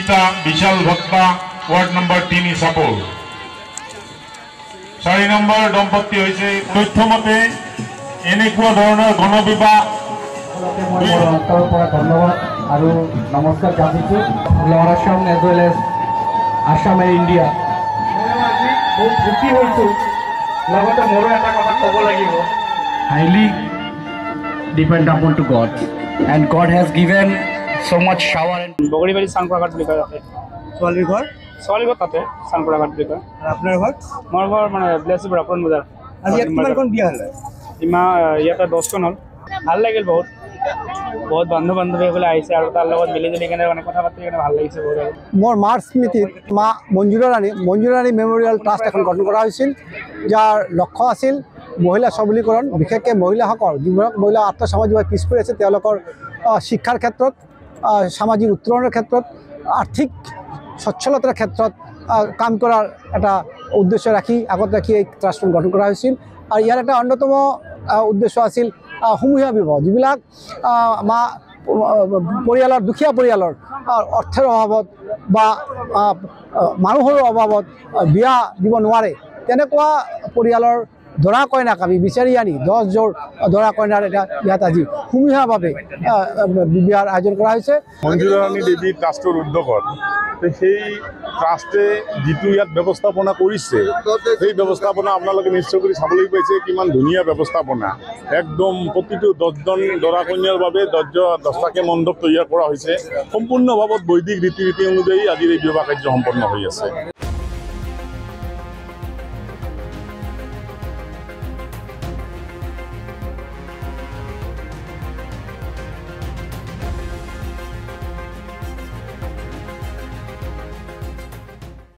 সুচিতা বিশাল Bhatta word number 3 ইসাপুৰ 4 number দম্পতি হৈছে তথ্যমতে এনেকুৱা ধৰণৰ গণবিবাহ অন্তৰৰ পৰা ধন্যবাদ আৰু নমস্কাৰ জ্ঞাপিছোঁ lower Assam as well as Assam and India বহুত সুখী হৈছোঁ লগতে মোৰো এটা কথা ক'ব লাগিব highly depend upon to God and God has given so much shower and Bogoribari চানপুৰাঘাট বুলি কয় তাতে ছোৱালীঘৰ তাতে চানপুৰাঘাট বুলি কয় আপোনাৰ ঘৰ মোৰ ঘৰ মানে ব্লেছিপুৰ আপোন বজাৰ আজি ইয়াত কিমানখন বিয়া হ'লে ইয়াতে 10খন হ'ল ভাল লাগিল বহুত বন্ধু বান্ধৱীসকলে আহিছে আৰু তাৰ লগত মিলিজুলি কেনে মানে কথা পাতি কেনে ভাল লাগিছে বহুত আৰু মোৰ মাৰ স্মৃতিত মা মঞ্জুৰা ৰাণী মেমৰিয়েল ট্ৰাষ্ট এখন গঠন কৰা হৈছিল যাৰ লক্ষ্য আছিল মহিলা সবলীকৰণ বিশেষকৈ মহিলাসকল যিবিলাক মহিলা আৰ্থসামাজিকভাৱে পিছ পৰি আছে তেওঁলোকৰ শিক্ষাৰ ক্ষেত্ৰত সামাজিক উত্তৰণৰ ক্ষেত্ৰত আৰ্থিক সচ্ছলতাৰ ক্ষেত্ৰত কাম কৰাৰ এটা উদ্দেশ্য আগত ৰাখি এই ট্ৰাষ্টখন গঠন কৰা হৈছিল আৰু ইয়াৰ এটা অন্যতম উদ্দেশ্য আছিল সমূহীয়া বিবাহ যিবিলাক পৰিয়ালৰ দুখীয়া পৰিয়ালৰ অৰ্থৰ অভাৱত বা মানুহৰ অভাৱত বিয়া দিব নোৱাৰে তেনেকুৱা পৰিয়ালৰ দৰা কইনাক আমি বিচাৰি আনি 10 যোৰ দৰা কইনাৰ এটা ইয়াত আজি সমূহীয়াভাৱে বিয়াৰ আয়োজন কৰা হৈছে মঞ্জুৰা ৰাণী দেৱী ট্ৰাষ্টৰ উদ্যোগত সেই ট্ৰাষ্টে যিটো ইয়াত ব্যৱস্থাপনা কৰিছে সেই ব্যৱস্থাপনা আপোনালোকে নিশ্চয় কৰি চাবলৈ পাইছে কিমান ধুনীয়া ব্যৱস্থাপনা একদম প্ৰতিটো 10জন দৰা কন্যাৰ বাবে 10টাকৈ মণ্ডপ তৈয়াৰ কৰা হৈছে সম্পূৰ্ণভাৱে বৈদিক ৰীতি অনুযায়ী আজিৰ এই বিবাহ কাৰ্য সম্পন্ন হৈ আছে।